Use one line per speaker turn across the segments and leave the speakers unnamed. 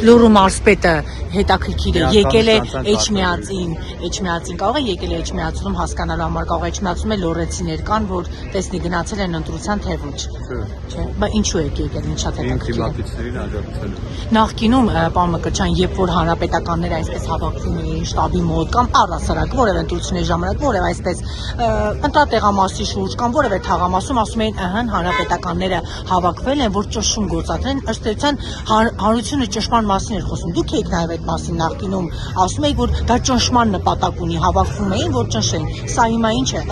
Լոռու մարզպետը հետաքրքիր է եկել է Էջմիածին կարող է եկել է Էջմիածնում հասկանալու համար կարող է Էջմիածնում է լոռեցիներ կան որ տեսնի գնացել են ընտրության թե ոչ չէ բայց ինչու եք եկել ինչա հետաքրքիր նախկինում պարոն Մկրտչյան երբ որ հանրապետականները այսպես հավաքվում էին շտաբի մոտ կամ առասարակ որևէ ընտրությունների ժամանակ որևէ այսպես ընտրատեղամասի շուրջ կամ որևէ թաղամասում ասում էին հանրապետականները հավաքվել են որ ճնշում գործադրեն ըստ էության հանրությունը ճնշման մասին էր խոսում դուք եք նաև այդ մասին նախկինում ասում եք որ դա ճնշման նպատակ ունի հավաքվում էին որ ճնշեն սա հիմա ինչ է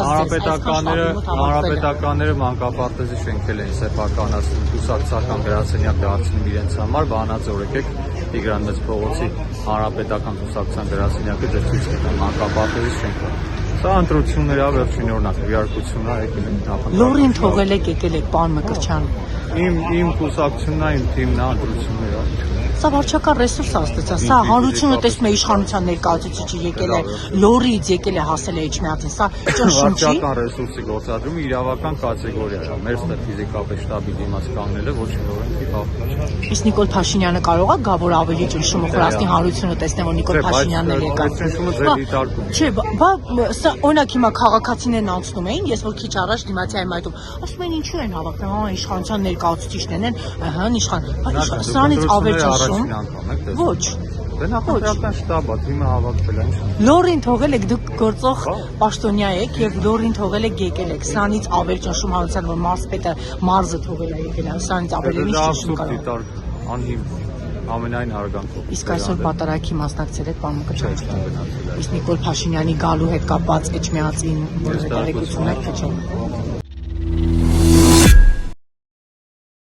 հանրապետականները մանկապարտեզի շենքել են սեփականացնում կուսակցական գրասենյակ դարձնում իրենց համար բանաձոր եկեք Տիգրան Մեծփողոցի հանրապետական կուսակցության գրասենյակը ձեր ցույց կտա մանկապարտեզի շենքը սա ընտրությունների վերջին օրինակ քվեարկությունն է եկել են
Լոռին թողել եք եկել եք պարոն Մկրտչյան
իմ կուսակցությունն է իմ թիմն է ընտրությունները
Սա վարչական ռեսուրս աստծա, սա հանրությունը տեսնում է իշխանության ներկայացուցիչը եկել է Լոռից եկել է հասել է Էջմիածին, սա ճնշում չի։
Վարչական ռեսուրսի գործադրումը իրավական կատեգորիա է, մեր ստեղ ֆիզիկապես շտաբի դիմաց կանգնելը ոչ մի օրենքի խախտում չէ։
Իսկ Նիկոլ Փաշինյանը կարող է գա որ ավելի ճնշումը խորացնի հանրությունը տեսնի որ Նիկոլ Փաշինյանն էլ եկա։
Ճնշումը ձեր դիտարկում։
Չէ, բա սա օրինակ հիմա քաղաքացիներն անցնում էին, ես որ քիչ առաջ դիմացի այմ այդում, ասում են ինչու են հավաքվում, հա իշխանության ներկայացուցիչներն են, սրանից ավել ճնշում Ոչ
Դե նախընտրական շտաբը թիմը հավաքվել է
Լոռին թողել եք դուք գործող պաշտոնյա եք եւ Լոռին թողել եք եկել եք սրանից ավել ճնշում հանրության որ մարզպետը մարզը թողել է եկել սրանից ավել ինչ ճնշում կա
անհիմ ամենայն հարգանքով
Իսկ այսօր պատարագի մասնակցել եք պարոն Մկրտչյան Իսկ Նիկոլ Փաշինյանի գալու հետ կապված Էջմիածին որևէ տեղեկություն եք թե չէ